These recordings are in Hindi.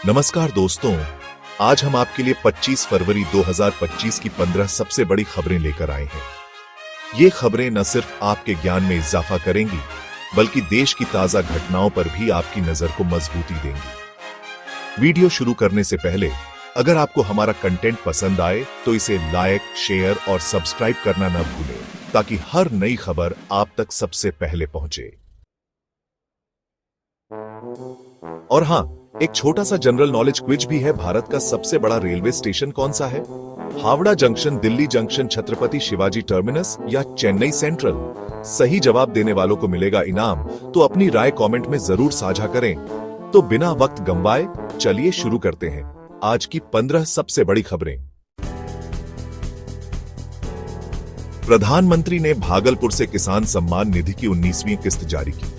नमस्कार दोस्तों, आज हम आपके लिए 25 फरवरी 2025 की 15 सबसे बड़ी खबरें लेकर आए हैं। ये खबरें न सिर्फ आपके ज्ञान में इजाफा करेंगी, बल्कि देश की ताजा घटनाओं पर भी आपकी नजर को मजबूती देंगी। वीडियो शुरू करने से पहले अगर आपको हमारा कंटेंट पसंद आए तो इसे लाइक, शेयर और सब्सक्राइब करना न भूलें, ताकि हर नई खबर आप तक सबसे पहले पहुंचे। और हां, एक छोटा सा जनरल नॉलेज क्विज भी है। भारत का सबसे बड़ा रेलवे स्टेशन कौन सा है? Howrah junction, Delhi junction, Chhatrapati Shivaji terminus या चेन्नई सेंट्रल? सही जवाब देने वालों को मिलेगा इनाम, तो अपनी राय कमेंट में जरूर साझा करें। तो बिना वक्त गंवाए चलिए शुरू करते हैं आज की 15 सबसे बड़ी खबरें। प्रधानमंत्री ने भागलपुर से किसान सम्मान निधि की 19वीं किस्त जारी की।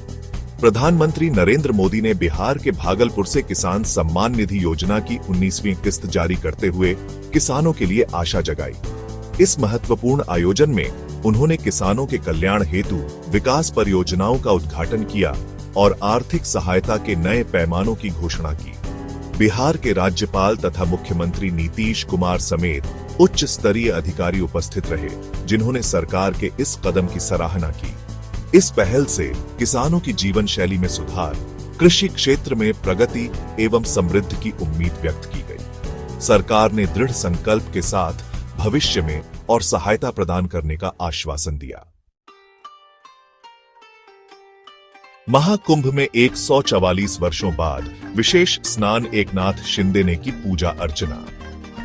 प्रधानमंत्री नरेंद्र मोदी ने बिहार के भागलपुर से किसान सम्मान निधि योजना की 19वीं किस्त जारी करते हुए किसानों के लिए आशा जगाई। इस महत्वपूर्ण आयोजन में उन्होंने किसानों के कल्याण हेतु विकास परियोजनाओं का उद्घाटन किया और आर्थिक सहायता के नए पैमानों की घोषणा की। बिहार के राज्यपाल तथा मुख्यमंत्री नीतीश कुमार समेत उच्च स्तरीय अधिकारी उपस्थित रहे, जिन्होंने सरकार के इस कदम की सराहना की। इस पहल से किसानों की जीवन शैली में सुधार, कृषि क्षेत्र में प्रगति एवं समृद्धि की उम्मीद व्यक्त की गई। सरकार ने दृढ़ संकल्प के साथ भविष्य में और सहायता प्रदान करने का आश्वासन दिया। महाकुंभ में 144 वर्षों बाद विशेष स्नान, एकनाथ शिंदे ने की पूजा अर्चना।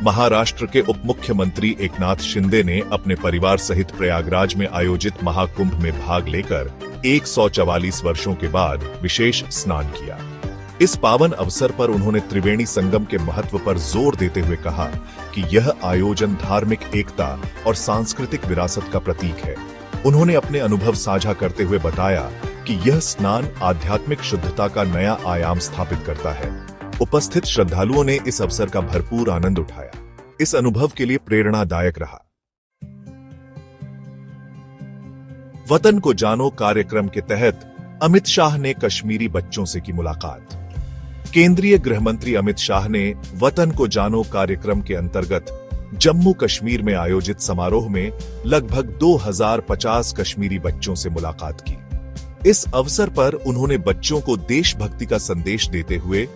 महाराष्ट्र के उप मुख्यमंत्री एकनाथ शिंदे ने अपने परिवार सहित प्रयागराज में आयोजित महाकुंभ में भाग लेकर 144 वर्षों के बाद विशेष स्नान किया। इस पावन अवसर पर उन्होंने त्रिवेणी संगम के महत्व पर जोर देते हुए कहा कि यह आयोजन धार्मिक एकता और सांस्कृतिक विरासत का प्रतीक है। उन्होंने अपने अनुभव साझा करते हुए बताया कि यह स्नान आध्यात्मिक शुद्धता का नया आयाम स्थापित करता है। उपस्थित श्रद्धालुओं ने इस अवसर का भरपूर आनंद उठाया। इस अनुभव के लिए प्रेरणादायक रहा। वतन को जानो कार्यक्रम के तहत अमित शाह ने कश्मीरी बच्चों से की मुलाकात। केंद्रीय गृह मंत्री अमित शाह ने वतन को जानो कार्यक्रम के अंतर्गत जम्मू कश्मीर में आयोजित समारोह में लगभग 2050 कश्मीरी बच्चों से मुलाकात की। इस अवसर पर उन्होंने बच्चों को देशभक्ति का संदेश देते हुए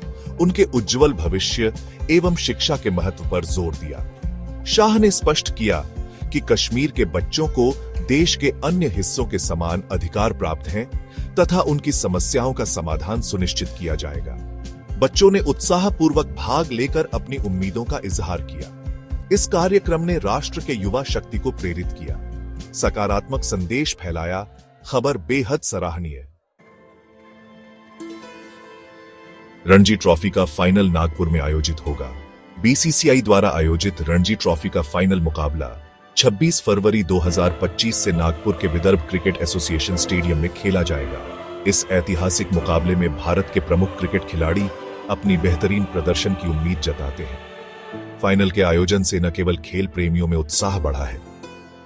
उनके उज्जवल भविष्य एवं शिक्षा के महत्व पर जोर दिया। शाह ने स्पष्ट किया कि कश्मीर के बच्चों को देश के अन्य हिस्सों के समान अधिकार प्राप्त हैं तथा उनकी समस्याओं का समाधान सुनिश्चित किया जाएगा। बच्चों ने उत्साहपूर्वक भाग लेकर अपनी उम्मीदों का इजहार किया। इस कार्यक्रम ने राष्ट्र के युवा शक्ति को प्रेरित किया, सकारात्मक संदेश फैलाया। खबर बेहद सराहनीय। रणजी ट्रॉफी का फाइनल नागपुर में आयोजित होगा। बीसीसीआई द्वारा आयोजित रणजी ट्रॉफी का फाइनल मुकाबला 26 फरवरी 2025 से नागपुर के विदर्भ क्रिकेट एसोसिएशन स्टेडियम में खेला जाएगा। इस ऐतिहासिक मुकाबले में भारत के प्रमुख क्रिकेट खिलाड़ी अपनी बेहतरीन प्रदर्शन की उम्मीद जताते हैं। फाइनल के आयोजन से न केवल खेल प्रेमियों में उत्साह बढ़ा है,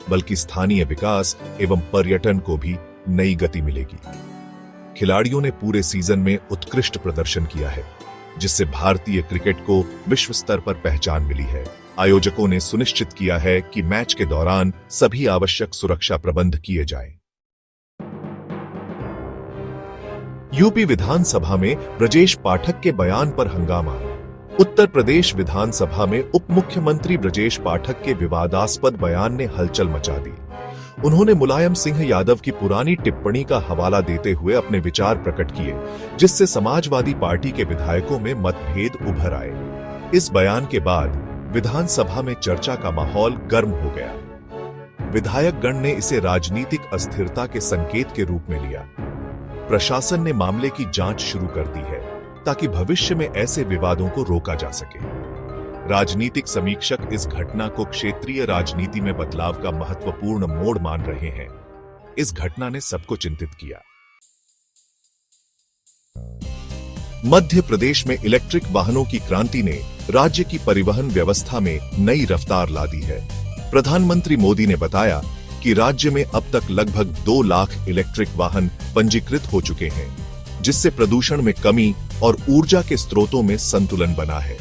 बल्कि स्थानीय विकास एवं पर्यटन को भी नई गति मिलेगी। खिलाड़ियों ने पूरे सीजन में उत्कृष्ट प्रदर्शन किया है, जिससे भारतीय क्रिकेट को विश्व स्तर पर पहचान मिली है। आयोजकों ने सुनिश्चित किया है कि मैच के दौरान सभी आवश्यक सुरक्षा प्रबंध किए जाएं। यूपी विधानसभा में ब्रजेश पाठक के बयान पर हंगामा। उत्तर प्रदेश विधानसभा में उप मुख्यमंत्री ब्रजेश पाठक के विवादास्पद बयान ने हलचल मचा दी। उन्होंने मुलायम सिंह यादव की पुरानी टिप्पणी का हवाला देते हुए अपने विचार प्रकट किए, जिससे समाजवादी पार्टी के विधायकों में मतभेद उभर आए। इस बयान के बाद विधानसभा में चर्चा का माहौल गर्म हो गया। विधायकगण ने इसे राजनीतिक अस्थिरता के संकेत के रूप में लिया। प्रशासन ने मामले की जांच शुरू कर दी है, ताकि भविष्य में ऐसे विवादों को रोका जा सके। राजनीतिक समीक्षक इस घटना को क्षेत्रीय राजनीति में बदलाव का महत्वपूर्ण मोड़ मान रहे हैं। इस घटना ने सबको चिंतित किया। मध्य प्रदेश में इलेक्ट्रिक वाहनों की क्रांति ने राज्य की परिवहन व्यवस्था में नई रफ्तार ला दी है। प्रधानमंत्री मोदी ने बताया कि राज्य में अब तक लगभग 2 लाख इलेक्ट्रिक वाहन पंजीकृत हो चुके हैं। जिससे प्रदूषण में कमी और ऊर्जा के स्रोतों में संतुलन बना है।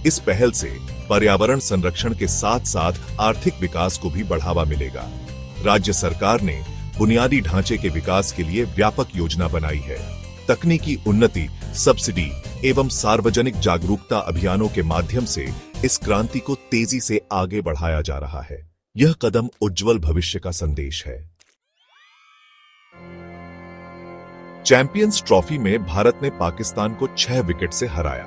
इस पहल से पर्यावरण संरक्षण के साथ साथ आर्थिक विकास को भी बढ़ावा मिलेगा। राज्य सरकार ने बुनियादी ढांचे के विकास के लिए व्यापक योजना बनाई है। तकनीकी उन्नति, सब्सिडी एवं सार्वजनिक जागरूकता अभियानों के माध्यम से इस क्रांति को तेजी से आगे बढ़ाया जा रहा है। यह कदम उज्जवल भविष्य का संदेश है। चैंपियंस ट्रॉफी में भारत ने पाकिस्तान को 6 विकेट से हराया।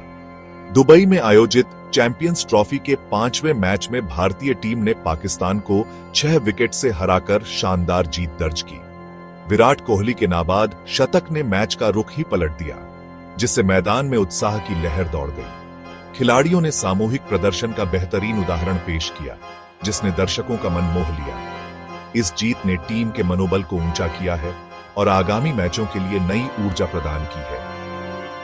दुबई में आयोजित चैंपियंस ट्रॉफी के 5वें मैच में भारतीय टीम ने पाकिस्तान को 6 विकेट से हराकर शानदार जीत दर्ज की। विराट कोहली के नाबाद शतक ने मैच का रुख ही पलट दिया, जिससे मैदान में उत्साह की लहर दौड़ गई। खिलाड़ियों ने सामूहिक प्रदर्शन का बेहतरीन उदाहरण पेश किया, जिसने दर्शकों का मन मोह लिया। इस जीत ने टीम के मनोबल को ऊंचा किया है और आगामी मैचों के लिए नई ऊर्जा प्रदान की है।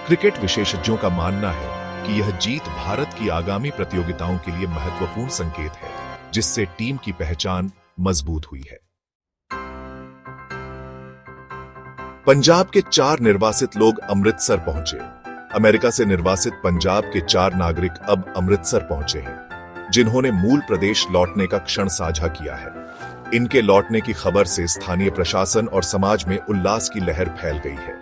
क्रिकेट विशेषज्ञों का मानना है कि यह जीत भारत की आगामी प्रतियोगिताओं के लिए महत्वपूर्ण संकेत है, जिससे टीम की पहचान मजबूत हुई है। पंजाब के 4 निर्वासित लोग अमृतसर पहुंचे। अमेरिका से निर्वासित पंजाब के 4 नागरिक अब अमृतसर पहुंचे हैं, जिन्होंने मूल प्रदेश लौटने का क्षण साझा किया है। इनके लौटने की खबर से स्थानीय प्रशासन और समाज में उल्लास की लहर फैल गई है।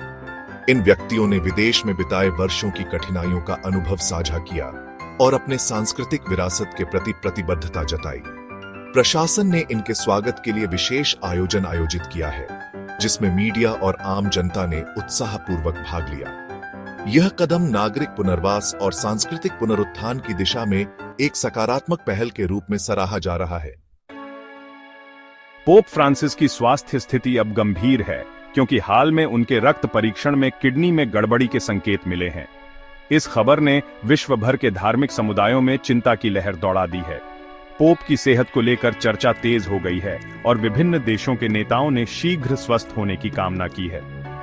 इन व्यक्तियों ने विदेश में बिताए वर्षों की कठिनाइयों का अनुभव साझा किया और अपने सांस्कृतिक विरासत के प्रति प्रतिबद्धता जताई। प्रशासन ने इनके स्वागत के लिए विशेष आयोजन आयोजित किया है, जिसमें मीडिया और आम जनता ने उत्साहपूर्वक भाग लिया। यह कदम नागरिक पुनर्वास और सांस्कृतिक पुनरुत्थान की दिशा में एक सकारात्मक पहल के रूप में सराहा जा रहा है। पोप फ्रांसिस की स्वास्थ्य स्थिति अब गंभीर है, क्योंकि हाल में उनके रक्त परीक्षण में किडनी में गड़बड़ी के संकेत मिले हैं। इस खबर ने विश्व भर के धार्मिक समुदायों में चिंता की लहर दौड़ा दी है। पोप की सेहत को लेकर चर्चा तेज हो गई है और विभिन्न देशों के नेताओं ने शीघ्र स्वस्थ होने की कामना की है।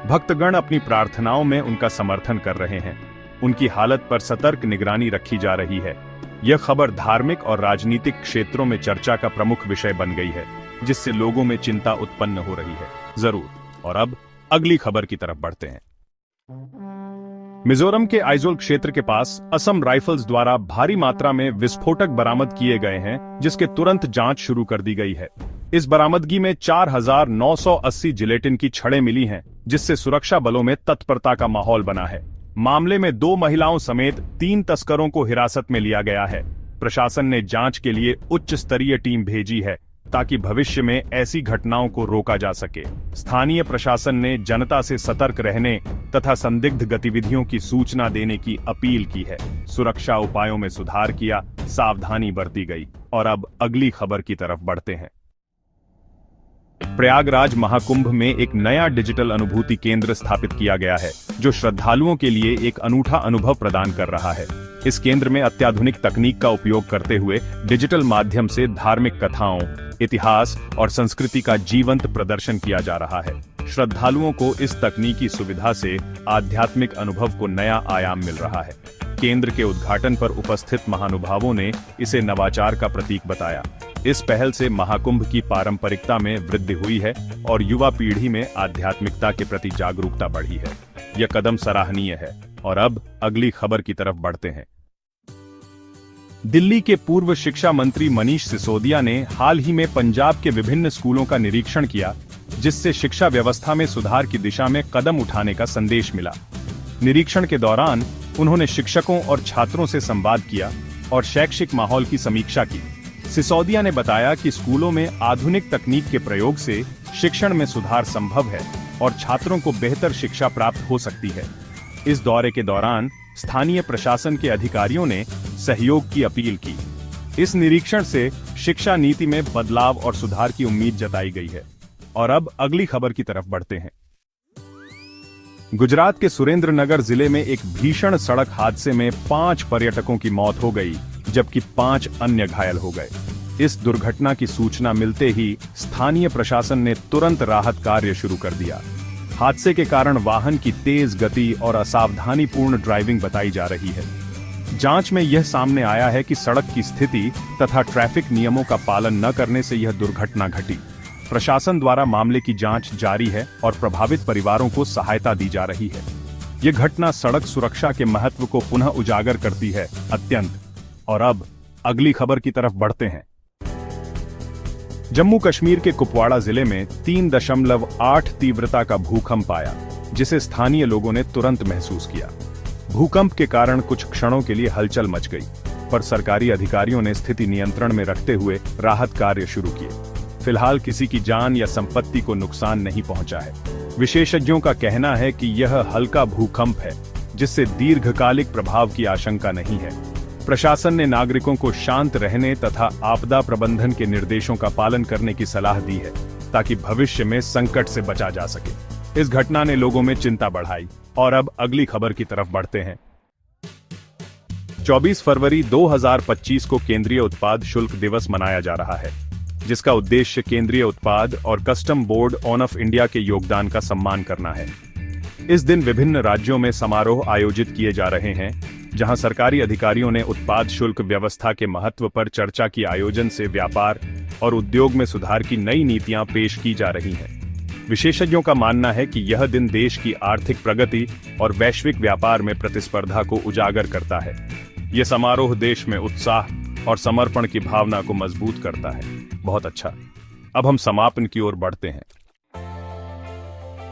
भक्तगण अपनी प्रार्थनाओं में उनका समर्थन कर रहे हैं। उनकी हालत पर सतर्क निगरानी रखी जा रही है। यह खबर धार्मिक और राजनीतिक क्षेत्रों में चर्चा का प्रमुख विषय बन गई है, जिससे लोगों में चिंता उत्पन्न हो रही है। जरूर। और अब अगली खबर की तरफ बढ़ते हैं। मिजोरम के आइजोल क्षेत्र के पास असम राइफल्स द्वारा भारी मात्रा में विस्फोटक बरामद किए गए हैं, जिसके तुरंत जांच शुरू कर दी गई है। इस बरामदगी में 4,980 जिलेटिन की छड़ें मिली हैं, जिससे सुरक्षा बलों में तत्परता का माहौल बना है। मामले में 2 महिलाओं समेत 3 तस्करों को हिरासत में लिया गया है। प्रशासन ने जांच के लिए उच्च स्तरीय टीम भेजी है, ताकि भविष्य में ऐसी घटनाओं को रोका जा सके। स्थानीय प्रशासन ने जनता से सतर्क रहने तथा संदिग्ध गतिविधियों की सूचना देने की अपील की है। सुरक्षा उपायों में सुधार किया, सावधानी बरती गई। और अब अगली खबर की तरफ बढ़ते हैं। प्रयागराज महाकुंभ में एक नया डिजिटल अनुभूति केंद्र स्थापित किया गया है, जो श्रद्धालुओं के लिए एक अनूठा अनुभव प्रदान कर रहा है। इस केंद्र में अत्याधुनिक तकनीक का उपयोग करते हुए डिजिटल माध्यम से धार्मिक कथाओं, इतिहास और संस्कृति का जीवंत प्रदर्शन किया जा रहा है। श्रद्धालुओं को इस तकनीकी सुविधा से आध्यात्मिक अनुभव को नया आयाम मिल रहा है। केंद्र के उद्घाटन पर उपस्थित महानुभावों ने इसे नवाचार का प्रतीक बताया। इस पहल से महाकुंभ की पारंपरिकता में वृद्धि हुई है और युवा पीढ़ी में आध्यात्मिकता के प्रति जागरूकता बढ़ी है। यह कदम सराहनीय है। और अब अगली खबर की तरफ बढ़ते हैं। दिल्ली के पूर्व शिक्षा मंत्री मनीष सिसोदिया ने हाल ही में पंजाब के विभिन्न स्कूलों का निरीक्षण किया, जिससे शिक्षा व्यवस्था में सुधार की दिशा में कदम उठाने का संदेश मिला। निरीक्षण के दौरान उन्होंने शिक्षकों और छात्रों से संवाद किया और शैक्षिक माहौल की समीक्षा की। सिसोदिया ने बताया कि स्कूलों में आधुनिक तकनीक के प्रयोग से शिक्षण में सुधार संभव है और छात्रों को बेहतर शिक्षा प्राप्त हो सकती है। इस दौरे के दौरान स्थानीय प्रशासन के अधिकारियों ने सहयोग की अपील की। इस निरीक्षण से शिक्षा नीति में बदलाव और सुधार की उम्मीद जताई गई है। और अब अगली खबर की तरफ बढ़ते हैं। गुजरात के सुरेंद्रनगर जिले में एक भीषण सड़क हादसे में 5 पर्यटकों की मौत हो गई, जबकि 5 अन्य घायल हो गए। इस दुर्घटना की सूचना मिलते ही स्थानीय प्रशासन ने तुरंत राहत कार्य शुरू कर दिया। हादसे के कारण वाहन की तेज गति और असावधानीपूर्ण ड्राइविंग बताई जा रही है। जांच में यह सामने आया है कि सड़क की स्थिति तथा ट्रैफिक नियमों का पालन न करने से यह दुर्घटना घटी। प्रशासन द्वारा मामले की जांच जारी है और प्रभावित परिवारों को सहायता दी जा रही है। ये घटना सड़क सुरक्षा के महत्व को पुनः उजागर करती है अत्यंत। और अब अगली खबर की तरफ बढ़ते हैं। जम्मू कश्मीर के कुपवाड़ा जिले में 3.8 तीव्रता का भूकंप आया, जिसे स्थानीय लोगों ने तुरंत महसूस किया। भूकंप के कारण कुछ क्षणों के लिए हलचल मच गई, पर सरकारी अधिकारियों ने स्थिति नियंत्रण में रखते हुए राहत कार्य शुरू किए। फिलहाल किसी की जान या संपत्ति को नुकसान नहीं पहुंचा है। विशेषज्ञों का कहना है कि यह हल्का भूकंप है, जिससे दीर्घकालिक प्रभाव की आशंका नहीं है। प्रशासन ने नागरिकों को शांत रहने तथा आपदा प्रबंधन के निर्देशों का पालन करने की सलाह दी है, ताकि भविष्य में संकट से बचा जा सके। इस घटना ने लोगों में चिंता बढ़ाई। और अब अगली खबर की तरफ बढ़ते हैं। 24 फरवरी 2025 को केंद्रीय उत्पाद शुल्क दिवस मनाया जा रहा है, जिसका उद्देश्य केंद्रीय उत्पाद और कस्टम बोर्ड ऑफ इंडिया के योगदान का सम्मान करना है। इस दिन विभिन्न राज्यों में समारोह आयोजित किए जा रहे हैं, जहां सरकारी अधिकारियों ने उत्पाद शुल्क व्यवस्था के महत्व पर चर्चा की। आयोजन से व्यापार और उद्योग में सुधार की नई नीतियां पेश की जा रही हैं। विशेषज्ञों का मानना है कि यह दिन देश की आर्थिक प्रगति और वैश्विक व्यापार में प्रतिस्पर्धा को उजागर करता है। यह समारोह देश में उत्साह और समर्पण की भावना को मजबूत करता है। बहुत अच्छा। अब हम समापन की ओर बढ़ते हैं।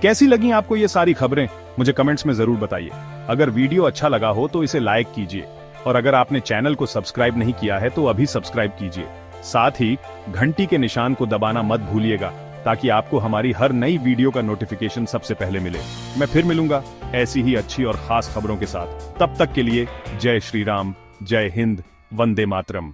कैसी लगी आपको ये सारी खबरें? मुझे कमेंट्स में जरूर बताइए। अगर वीडियो अच्छा लगा हो तो इसे लाइक कीजिए, और अगर आपने चैनल को सब्सक्राइब नहीं किया है तो अभी सब्सक्राइब कीजिए। साथ ही घंटी के निशान को दबाना मत भूलिएगा, ताकि आपको हमारी हर नई वीडियो का नोटिफिकेशन सबसे पहले मिले। मैं फिर मिलूंगा ऐसी ही अच्छी और खास खबरों के साथ। तब तक के लिए जय श्री राम, जय हिंद, वंदे मातरम।